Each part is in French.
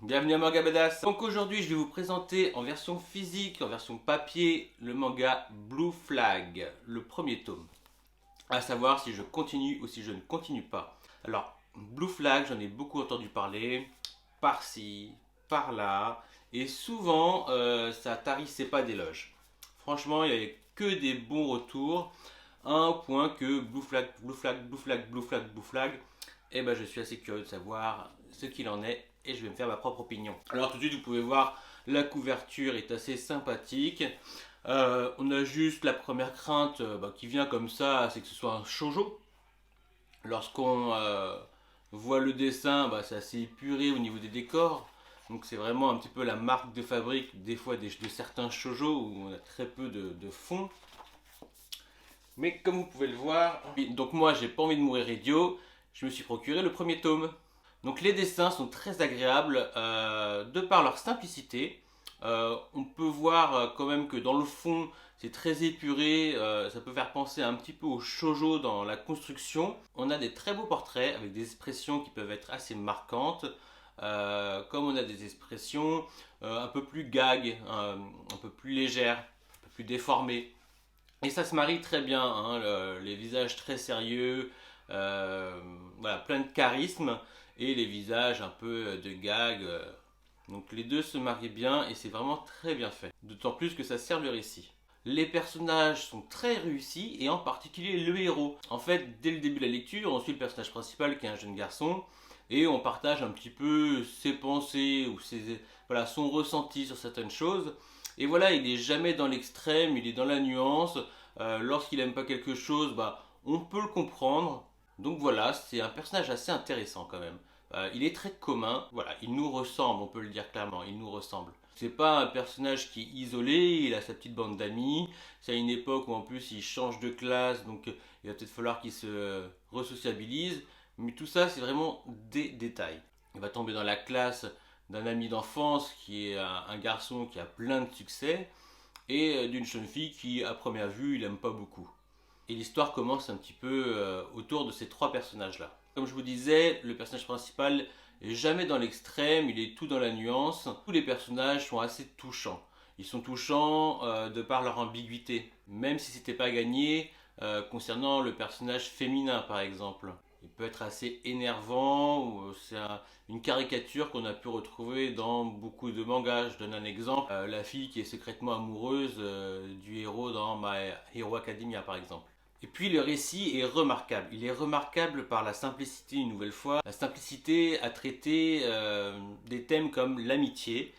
Bienvenue à Manga Badass. Donc aujourd'hui je vais vous présenter en version physique, en version papier, le manga Blue Flag, le premier tome. À savoir si je continue ou si je ne continue pas. Alors Blue Flag, j'en ai beaucoup entendu parler, par-ci, par-là, et souvent ça tarissait pas d'éloges. Franchement il n'y avait que des bons retours, à un point que Blue Flag, Blue Flag, Blue Flag, Blue Flag, Blue Flag, et ben je suis assez curieux de savoir ce qu'il en est et je vais me faire ma propre opinion. Alors tout de suite vous pouvez voir la couverture est assez sympathique. On a juste la première crainte qui vient comme ça, c'est que ce soit un shoujo. Lorsqu'on voit le dessin, c'est assez épuré au niveau des décors. Donc c'est vraiment un petit peu la marque de fabrique des fois de certains shoujo où on a très peu de fond. Mais comme vous pouvez le voir, donc moi j'ai pas envie de mourir idiot, je me suis procuré le premier tome. Donc les dessins sont très agréables de par leur simplicité. On peut voir quand même que dans le fond c'est très épuré, ça peut faire penser un petit peu au shoujo dans la construction. On a des très beaux portraits avec des expressions qui peuvent être assez marquantes. Comme on a des expressions un peu plus gag, un peu plus légères, un peu plus déformées. Et ça se marie très bien, hein, les visages très sérieux, voilà, plein de charisme, et les visages un peu de gag. Donc les deux se marient bien et c'est vraiment très bien fait. D'autant plus que ça sert le récit. Les personnages sont très réussis et en particulier le héros. En fait, dès le début de la lecture, on suit le personnage principal qui est un jeune garçon et on partage un petit peu ses pensées ou voilà, son ressenti sur certaines choses. Et voilà, il n'est jamais dans l'extrême, il est dans la nuance. Lorsqu'il n'aime pas quelque chose, on peut le comprendre. Donc voilà, c'est un personnage assez intéressant quand même. Il est très commun, voilà, il nous ressemble, on peut le dire clairement, il nous ressemble. C'est pas un personnage qui est isolé, il a sa petite bande d'amis. C'est à une époque où en plus il change de classe, donc il va peut-être falloir qu'il se resociabilise. Mais tout ça, c'est vraiment des détails. Il va tomber dans la classe d'un ami d'enfance qui est un garçon qui a plein de succès et d'une jeune fille qui, à première vue, il n'aime pas beaucoup. Et l'histoire commence un petit peu autour de ces trois personnages-là. Comme je vous disais, le personnage principal est jamais dans l'extrême, il est tout dans la nuance. Tous les personnages sont assez touchants. Ils sont touchants de par leur ambiguïté, même si c'était pas gagné concernant le personnage féminin par exemple. Il peut être assez énervant, c'est une caricature qu'on a pu retrouver dans beaucoup de mangas. Je donne un exemple, la fille qui est secrètement amoureuse du héros dans My Hero Academia par exemple. Et puis le récit est remarquable. Il est remarquable par la simplicité, une nouvelle fois. La simplicité à traiter des thèmes comme l'amitié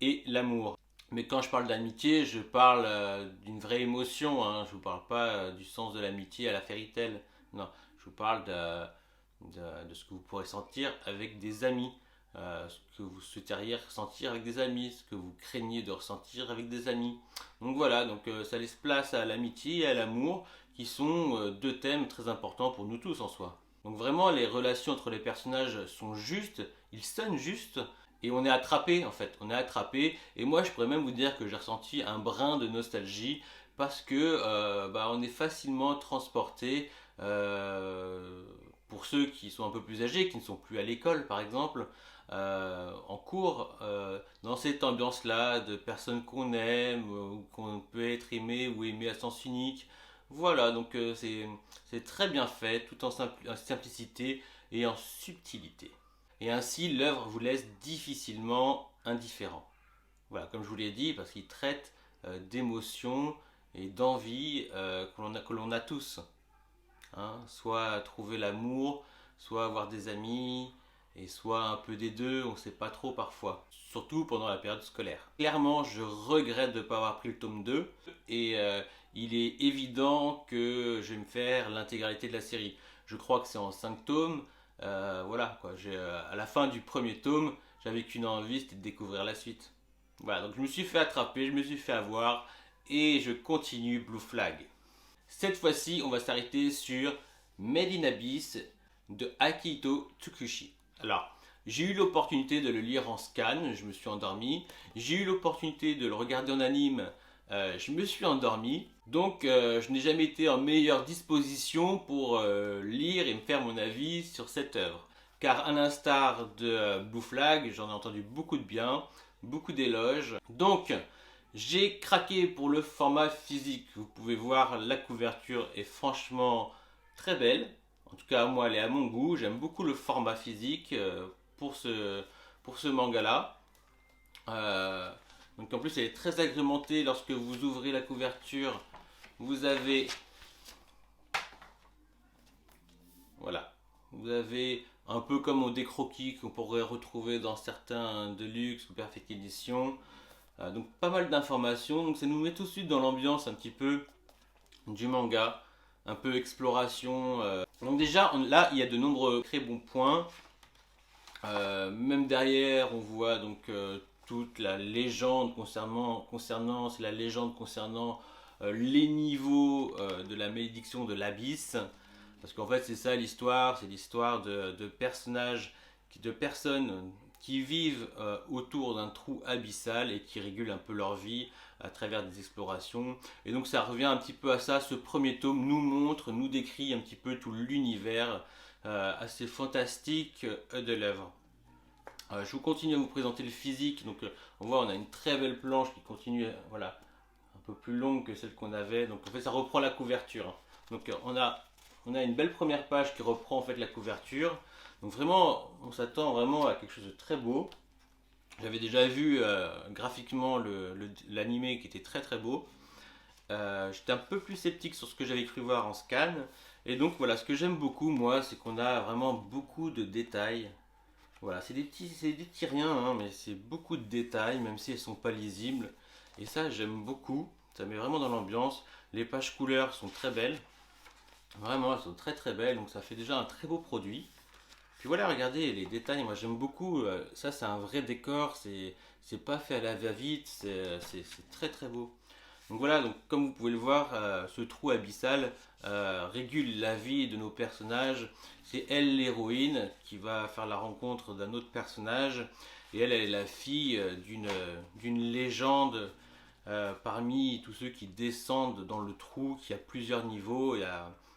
et l'amour. Mais quand je parle d'amitié, je parle d'une vraie émotion. Hein. Je ne vous parle pas du sens de l'amitié à la fairy tale. Non, je vous parle de ce que vous pourrez sentir avec des amis. Ce que vous souhaiteriez ressentir avec des amis, ce que vous craignez de ressentir avec des amis. Donc voilà, donc ça laisse place à l'amitié et à l'amour qui sont deux thèmes très importants pour nous tous en soi. Donc vraiment les relations entre les personnages sont justes, ils sonnent justes et on est attrapé en fait, on est attrapé et moi je pourrais même vous dire que j'ai ressenti un brin de nostalgie parce que on est facilement transporté pour ceux qui sont un peu plus âgés, qui ne sont plus à l'école par exemple, en cours, dans cette ambiance-là de personnes qu'on aime, qu'on peut être aimé ou aimé à sens unique. Voilà, donc c'est très bien fait, tout en simplicité et en subtilité. Et ainsi, l'œuvre vous laisse difficilement indifférent. Voilà, comme je vous l'ai dit, parce qu'il traite d'émotions et d'envies que l'on a tous. Hein, soit trouver l'amour, soit avoir des amis, et soit un peu des deux, on ne sait pas trop parfois. Surtout pendant la période scolaire. Clairement, je regrette de ne pas avoir pris le tome 2, et il est évident que je vais me faire l'intégralité de la série. Je crois que c'est en 5 tomes. Voilà, quoi. À la fin du premier tome, j'avais qu'une envie, c'était de découvrir la suite. Voilà, donc je me suis fait attraper, je me suis fait avoir, et je continue Blue Flag. Cette fois-ci, on va s'arrêter sur Made in Abyss de Akihito Tsukushi. Alors, j'ai eu l'opportunité de le lire en scan, je me suis endormi. J'ai eu l'opportunité de le regarder en anime, je me suis endormi. Donc, je n'ai jamais été en meilleure disposition pour lire et me faire mon avis sur cette œuvre. car à l'instar de Blue Flag, j'en ai entendu beaucoup de bien, beaucoup d'éloges. Donc j'ai craqué pour le format physique. Vous pouvez voir, la couverture est franchement très belle. En tout cas, moi, elle est à mon goût. J'aime beaucoup le format physique pour ce manga-là. Donc en plus, elle est très agrémentée. Lorsque vous ouvrez la couverture, vous avez... Voilà. Vous avez un peu comme au décroquis qu'on pourrait retrouver dans certains Deluxe ou Perfect Edition. Donc pas mal d'informations. Donc ça nous met tout de suite dans l'ambiance un petit peu du manga. Un peu exploration. Donc déjà, là, il y a de nombreux très bons points. Même derrière, on voit donc toute la légende concernant c'est la légende concernant les niveaux de la malédiction de l'abysse. Parce qu'en fait, c'est ça l'histoire, c'est l'histoire de personnages, de personnes qui vivent autour d'un trou abyssal et qui régulent un peu leur vie à travers des explorations. Et donc ça revient un petit peu à ça. Ce premier tome nous montre, nous décrit un petit peu tout l'univers assez fantastique de l'œuvre. Je vous continue à vous présenter le physique. Donc on voit, on a une très belle planche qui continue, voilà, un peu plus longue que celle qu'on avait. Donc en fait ça reprend la couverture. Donc on a une belle première page qui reprend en fait la couverture. Donc vraiment, on s'attend vraiment à quelque chose de très beau. J'avais déjà vu graphiquement l'animé qui était très très beau. J'étais un peu plus sceptique sur ce que j'avais cru voir en scan. Et donc voilà, ce que j'aime beaucoup moi, c'est qu'on a vraiment beaucoup de détails. Voilà, c'est des petits riens, hein, mais c'est beaucoup de détails, même si elles sont pas lisibles. Et ça, j'aime beaucoup. Ça met vraiment dans l'ambiance. Les pages couleurs sont très belles. Vraiment, elles sont très très belles, donc ça fait déjà un très beau produit. Puis voilà, regardez les détails, moi j'aime beaucoup. Ça, c'est un vrai décor, c'est pas fait à la va-vite, c'est très très beau. Donc voilà, donc comme vous pouvez le voir, ce trou abyssal régule la vie de nos personnages. C'est elle l'héroïne qui va faire la rencontre d'un autre personnage. Et elle est la fille d'une légende parmi tous ceux qui descendent dans le trou, qui a plusieurs niveaux.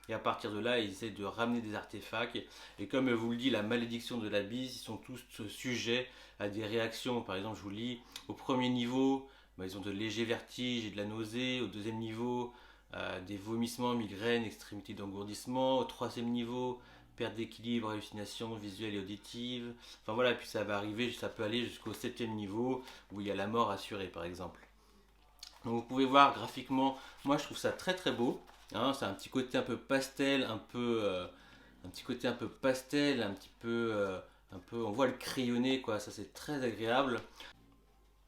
Et à partir de là, ils essaient de ramener des artefacts. Et comme vous le dit, la malédiction de l'abysse, ils sont tous sujets à des réactions. Par exemple, je vous lis, au premier niveau, ils ont de légers vertiges et de la nausée. Au deuxième niveau, des vomissements, migraines, extrémités d'engourdissement. Au troisième niveau, perte d'équilibre, hallucinations visuelles et auditives. Enfin voilà, puis ça va arriver, ça peut aller jusqu'au septième niveau où il y a la mort assurée par exemple. Donc vous pouvez voir graphiquement, moi je trouve ça très très beau. Hein, c'est un petit côté un peu pastel, un petit côté un peu pastel, un peu, on voit le crayonné quoi. Ça c'est très agréable.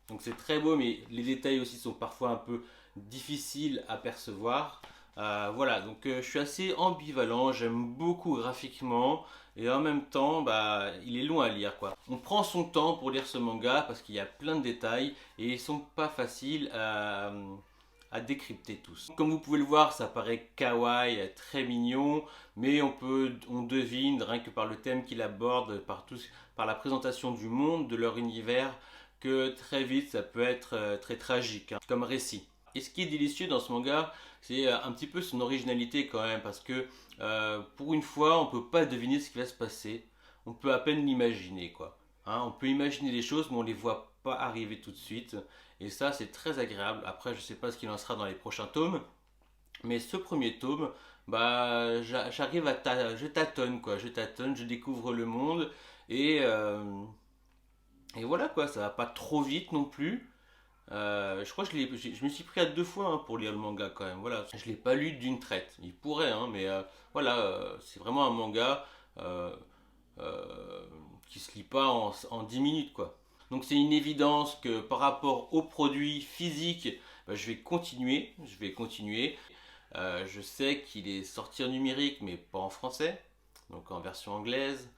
Donc c'est très beau, mais les détails aussi sont parfois un peu difficiles à percevoir. Voilà, donc je suis assez ambivalent, j'aime beaucoup graphiquement et en même temps, il est long à lire quoi. On prend son temps pour lire ce manga parce qu'il y a plein de détails et ils sont pas faciles à décrypter tous. Comme vous pouvez le voir, ça paraît kawaii, très mignon, mais on devine rien que par le thème qu'il aborde, par la présentation du monde, de leur univers, que très vite ça peut être très tragique hein, comme récit. Et ce qui est délicieux dans ce manga, c'est un petit peu son originalité quand même, parce que pour une fois, on peut pas deviner ce qui va se passer, on peut à peine l'imaginer quoi. Hein, on peut imaginer les choses, mais on les voit pas arriver tout de suite, et ça c'est très agréable. Après, je sais pas ce qu'il en sera dans les prochains tomes, mais ce premier tome, je tâtonne quoi, je découvre le monde et voilà quoi, ça va pas trop vite non plus. Je crois que je me suis pris à deux fois hein, pour lire le manga quand même. Voilà, je l'ai pas lu d'une traite. Il pourrait, hein, mais voilà, c'est vraiment un manga qui se lit pas en 10 minutes quoi. Donc c'est une évidence que par rapport aux produits physiques, je vais continuer. Je sais qu'il est sorti en numérique, mais pas en français, donc en version anglaise.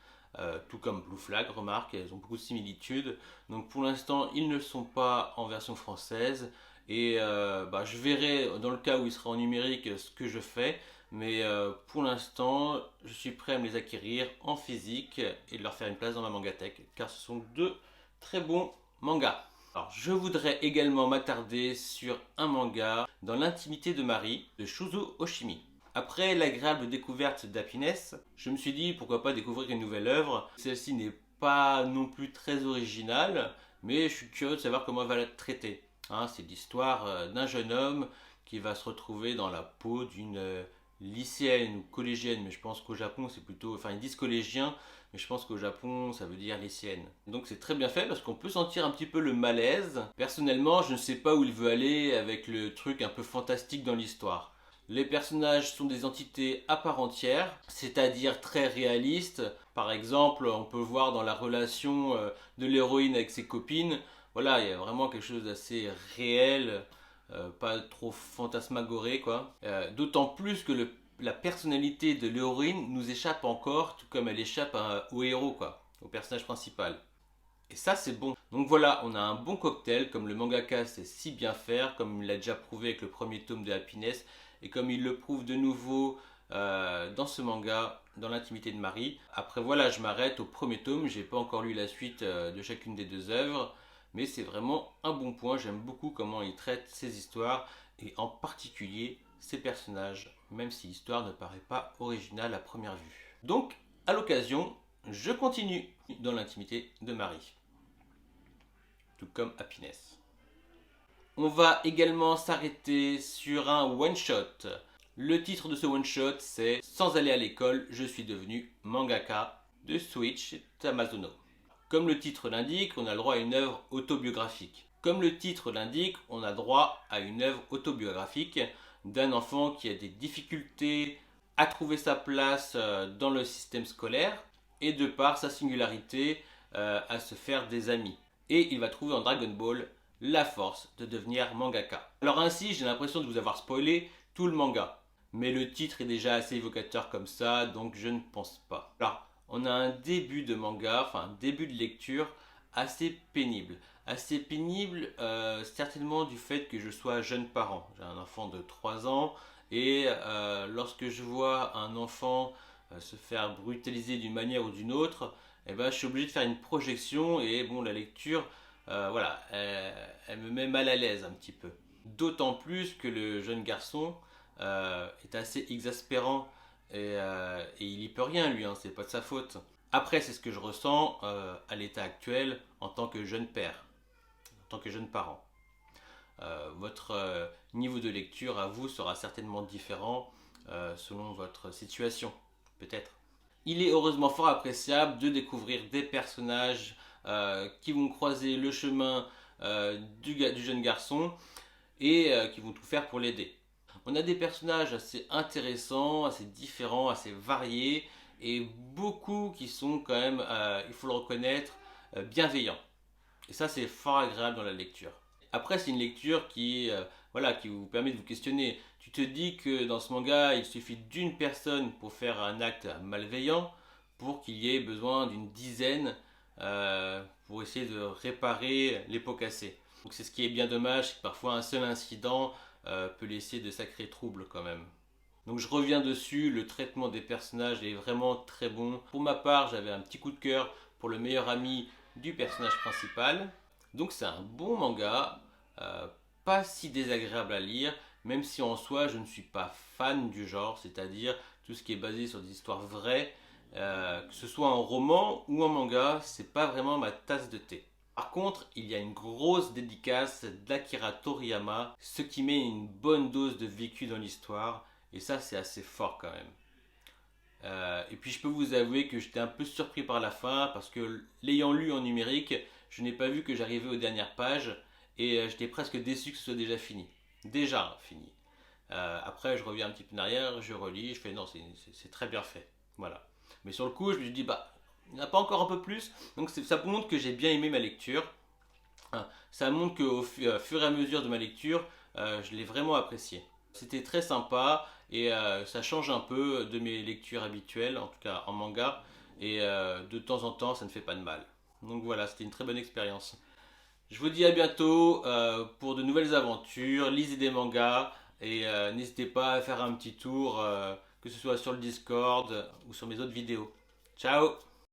Tout comme Blue Flag, remarque, elles ont beaucoup de similitudes. Donc pour l'instant, ils ne sont pas en version française. Et je verrai dans le cas où il sera en numérique ce que je fais. Mais pour l'instant, je suis prêt à me les acquérir en physique et de leur faire une place dans ma mangathèque. Car ce sont deux très bons mangas. Alors, je voudrais également m'attarder sur un manga, Dans l'intimité de Marie, de Shuzo Oshimi. Après l'agréable découverte d'Happiness, je me suis dit pourquoi pas découvrir une nouvelle œuvre. Celle-ci n'est pas non plus très originale, mais je suis curieux de savoir comment elle va la traiter. Hein, c'est l'histoire d'un jeune homme qui va se retrouver dans la peau d'une lycéenne ou collégienne, mais je pense qu'au Japon c'est plutôt, enfin ils disent collégien, mais je pense qu'au Japon ça veut dire lycéenne. Donc c'est très bien fait parce qu'on peut sentir un petit peu le malaise. Personnellement, je ne sais pas où il veut aller avec le truc un peu fantastique dans l'histoire. Les personnages sont des entités à part entière, c'est-à-dire très réalistes. Par exemple, on peut voir dans la relation de l'héroïne avec ses copines, voilà, il y a vraiment quelque chose d'assez réel, pas trop fantasmagoré, quoi. D'autant plus que la personnalité de l'héroïne nous échappe encore, tout comme elle échappe au héros, quoi, au personnage principal. Et ça, c'est bon. Donc voilà, on a un bon cocktail, comme le mangaka sait si bien faire, comme il l'a déjà prouvé avec le premier tome de Happiness, et comme il le prouve de nouveau dans ce manga, dans l'intimité de Marie. Après voilà, je m'arrête au premier tome, j'ai pas encore lu la suite de chacune des deux œuvres, mais c'est vraiment un bon point, j'aime beaucoup comment il traite ces histoires, et en particulier ces personnages, même si l'histoire ne paraît pas originale à première vue. Donc, à l'occasion, je continue dans l'intimité de Marie, tout comme Happiness. On va également s'arrêter sur un one-shot. Le titre de ce one-shot, c'est Sans aller à l'école, je suis devenu mangaka de Switch Tamazono. Comme le titre l'indique, on a le droit à une œuvre autobiographique. Comme le titre l'indique, on a droit à une œuvre autobiographique d'un enfant qui a des difficultés à trouver sa place dans le système scolaire et de par sa singularité à se faire des amis. Et il va trouver en Dragon Ball la force de devenir mangaka. Alors ainsi, j'ai l'impression de vous avoir spoilé tout le manga. Mais le titre est déjà assez évocateur comme ça, donc je ne pense pas. Alors, on a un début de manga, enfin un début de lecture assez pénible. Assez pénible certainement du fait que je sois jeune parent. J'ai un enfant de 3 ans et lorsque je vois un enfant se faire brutaliser d'une manière ou d'une autre, eh ben, je suis obligé de faire une projection et bon, la lecture, voilà, elle me met mal à l'aise un petit peu. D'autant plus que le jeune garçon est assez exaspérant et il y peut rien lui, hein, c'est pas de sa faute. Après, c'est ce que je ressens à l'état actuel en tant que jeune père, en tant que jeune parent. Votre niveau de lecture à vous sera certainement différent selon votre situation, peut-être. Il est heureusement fort appréciable de découvrir des personnages qui vont croiser le chemin du jeune garçon et qui vont tout faire pour l'aider. On a des personnages assez intéressants, assez différents, assez variés et beaucoup qui sont quand même, il faut le reconnaître, bienveillants. Et ça, c'est fort agréable dans la lecture. Après, c'est une lecture voilà, qui vous permet de vous questionner. Tu te dis que dans ce manga, il suffit d'une personne pour faire un acte malveillant pour qu'il y ait besoin d'une dizaine pour essayer de réparer les pots cassés. Donc c'est ce qui est bien dommage, c'est que parfois un seul incident peut laisser de sacrés troubles quand même. Donc je reviens dessus, le traitement des personnages est vraiment très bon. Pour ma part, j'avais un petit coup de cœur pour le meilleur ami du personnage principal. Donc c'est un bon manga, pas si désagréable à lire, même si en soi je ne suis pas fan du genre, c'est-à-dire tout ce qui est basé sur des histoires vraies, que ce soit en roman ou en manga, c'est pas vraiment ma tasse de thé. Par contre, il y a une grosse dédicace d'Akira Toriyama, ce qui met une bonne dose de vécu dans l'histoire, et ça c'est assez fort quand même. Et puis je peux vous avouer que j'étais un peu surpris par la fin, parce que l'ayant lu en numérique, je n'ai pas vu que j'arrivais aux dernières pages, et j'étais presque déçu que ce soit déjà fini. Déjà fini. Après, je reviens un petit peu en arrière, je relis, je fais non, c'est très bien fait. Voilà. Mais sur le coup, je me suis dit, bah, il n'y en a pas encore un peu plus. Donc ça montre que j'ai bien aimé ma lecture. Ça montre qu'au fur et à mesure de ma lecture, je l'ai vraiment apprécié. C'était très sympa et ça change un peu de mes lectures habituelles, en tout cas en manga. Et de temps en temps, ça ne fait pas de mal. Donc voilà, c'était une très bonne expérience. Je vous dis à bientôt pour de nouvelles aventures. Lisez des mangas et n'hésitez pas à faire un petit tour, que ce soit sur le Discord ou sur mes autres vidéos. Ciao!